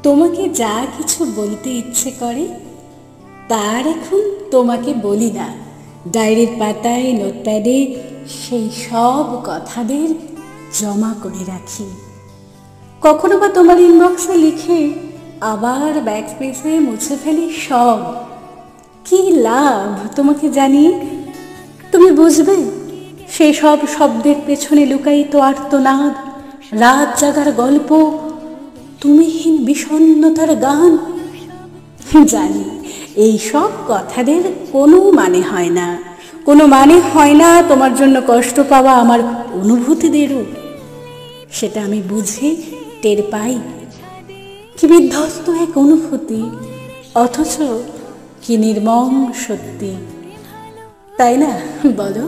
তোমাকে যা কিছু বলতে ইচ্ছে করে তার এখন তোমাকে বলি না, ডায়েরির পাতায় নোটপ্যাডে সেই সব কথাদের জমা করে রাখি। কখনো বা তোমার ইনবক্সে লিখে আবার ব্যাকস্পেসে মুছে ফেলি সব। কি লাভ তোমাকে জানিয়ে? তুমি বুঝবে সেই সব শব্দের পেছনে লুকায়িত আর্তনাদ, রাত জাগার গল্প, তুমিহীন বিষণ্ণতার গান। জানি এই সব কথাদের কোনো মানে হয় না, কোনো মানে হয় না তোমার জন্য কষ্ট পাওয়া আমার অনুভূতিদেরও। সেটা আমি বুঝি, টের পাই। কি বিধ্বস্ত এক অনুভূতি, অথচ কি নির্মম সত্যি, তাই না বলো?